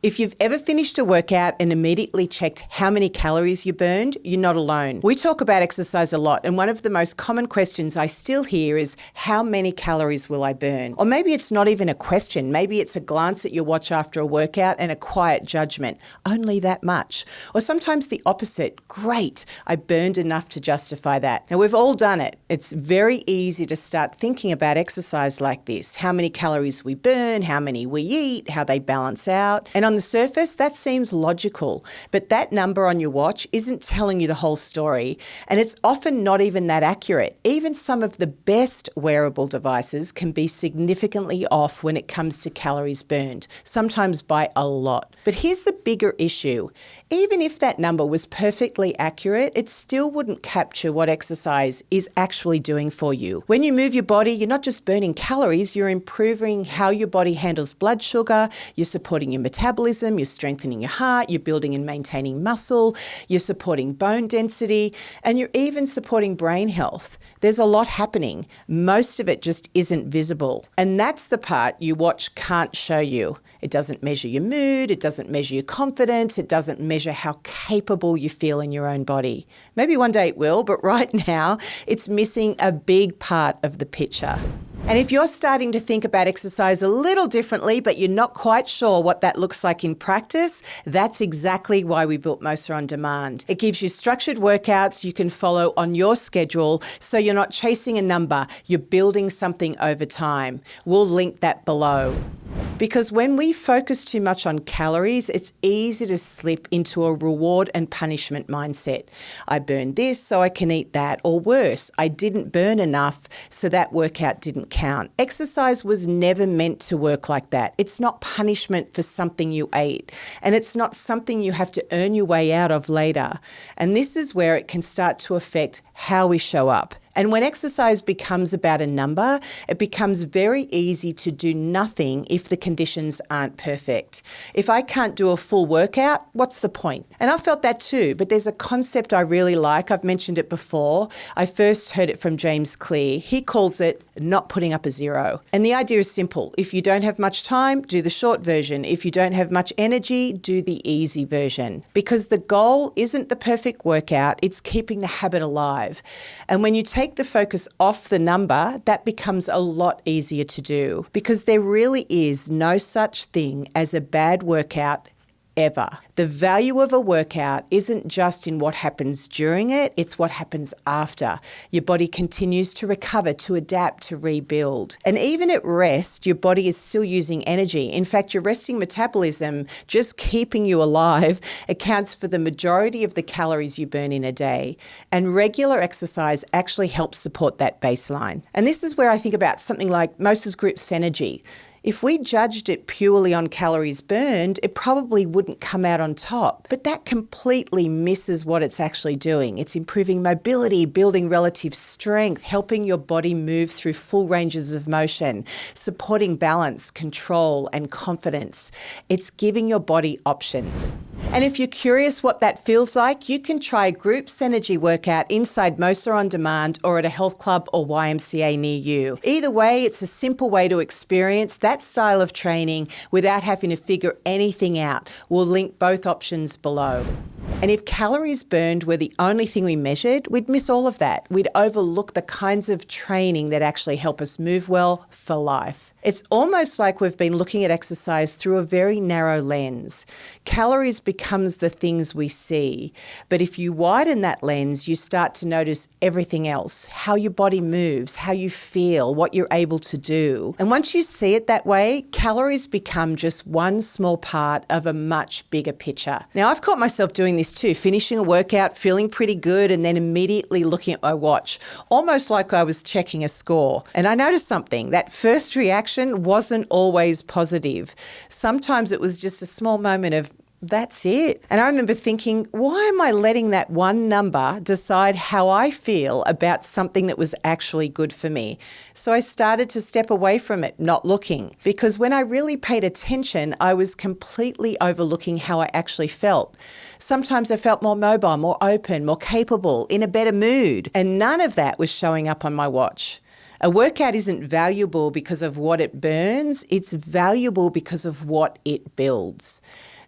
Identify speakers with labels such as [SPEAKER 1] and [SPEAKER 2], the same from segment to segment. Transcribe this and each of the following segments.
[SPEAKER 1] If you've ever finished a workout and immediately checked how many calories you burned, you're not alone. We talk about exercise a lot, and one of the most common questions I still hear is, how many calories will I burn? Or maybe it's not even a question. Maybe it's a glance at your watch after a workout and a quiet judgment. Only that much. Or sometimes the opposite. Great, I burned enough to justify that. Now, we've all done it. It's very easy to start thinking about exercise like this. How many calories we burn, how many we eat, how they balance out. And on the surface, that seems logical, but that number on your watch isn't telling you the whole story, and it's often not even that accurate. Even some of the best wearable devices can be significantly off when it comes to calories burned, sometimes by a lot. But here's the bigger issue. Even if that number was perfectly accurate, it still wouldn't capture what exercise is actually doing for you. When you move your body, you're not just burning calories, you're improving how your body handles blood sugar, you're supporting your metabolism, you're strengthening your heart, you're building and maintaining muscle, you're supporting bone density, and you're even supporting brain health. There's a lot happening. Most of it just isn't visible. And that's the part your watch can't show you. It doesn't measure your mood, it doesn't measure your confidence, it doesn't measure how capable you feel in your own body. Maybe one day it will, but right now it's missing a big part of the picture. And if you're starting to think about exercise a little differently, but you're not quite sure what that looks like in practice, that's exactly why we built Mosa On Demand. It gives you structured workouts you can follow on your schedule, so you're not chasing a number, you're building something over time. We'll link that below. Because when we focus too much on calories, it's easy to slip into a reward and punishment mindset. I burned this, so I can eat that. Or worse, I didn't burn enough, so that workout didn't count. Exercise was never meant to work like that. It's not punishment for something you ate, and it's not something you have to earn your way out of later. And this is where it can start to affect how we show up. And when exercise becomes about a number, it becomes very easy to do nothing if the conditions aren't perfect. If I can't do a full workout, what's the point? And I felt that too, but there's a concept I really like. I've mentioned it before. I first heard it from James Clear. He calls it not putting up a zero. And the idea is simple. If you don't have much time, do the short version. If you don't have much energy, do the easy version. Because the goal isn't the perfect workout, it's keeping the habit alive. And when you take the focus off the number, that becomes a lot easier to do, because there really is no such thing as a bad workout ever. The value of a workout isn't just in what happens during it, it's what happens after. Your body continues to recover, to adapt, to rebuild. And even at rest, your body is still using energy. In fact, your resting metabolism, just keeping you alive, accounts for the majority of the calories you burn in a day. And regular exercise actually helps support that baseline. And this is where I think about something like Mosa's group Centergy. If we judged it purely on calories burned, it probably wouldn't come out on top. But that completely misses what it's actually doing. It's improving mobility, building relative strength, helping your body move through full ranges of motion, supporting balance, control, and confidence. It's giving your body options. And if you're curious what that feels like, you can try a group Centergy workout inside Mosa On Demand or at a health club or YMCA near you. Either way, it's a simple way to experience that style of training without having to figure anything out. We'll link both options below. And if calories burned were the only thing we measured, we'd miss all of that. We'd overlook the kinds of training that actually help us move well for life. It's almost like we've been looking at exercise through a very narrow lens. Calories becomes the things we see. But if you widen that lens, you start to notice everything else, how your body moves, how you feel, what you're able to do. And once you see it that way, calories become just one small part of a much bigger picture. Now, I've caught myself doing this too, finishing a workout, feeling pretty good, and then immediately looking at my watch, almost like I was checking a score. And I noticed something. That first reaction wasn't always positive. Sometimes it was just a small moment of, that's it. And I remember thinking, why am I letting that one number decide how I feel about something that was actually good for me? So I started to step away from it, not looking. Because when I really paid attention, I was completely overlooking how I actually felt. Sometimes I felt more mobile, more open, more capable, in a better mood. And none of that was showing up on my watch. A workout isn't valuable because of what it burns, it's valuable because of what it builds.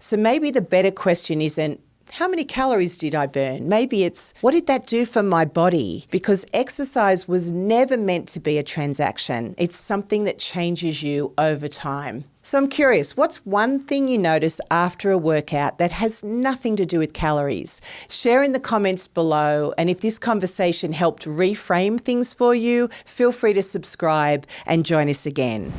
[SPEAKER 1] So maybe the better question isn't, how many calories did I burn? Maybe it's, what did that do for my body? Because exercise was never meant to be a transaction. It's something that changes you over time. So I'm curious, what's one thing you notice after a workout that has nothing to do with calories? Share in the comments below, and if this conversation helped reframe things for you, feel free to subscribe and join us again.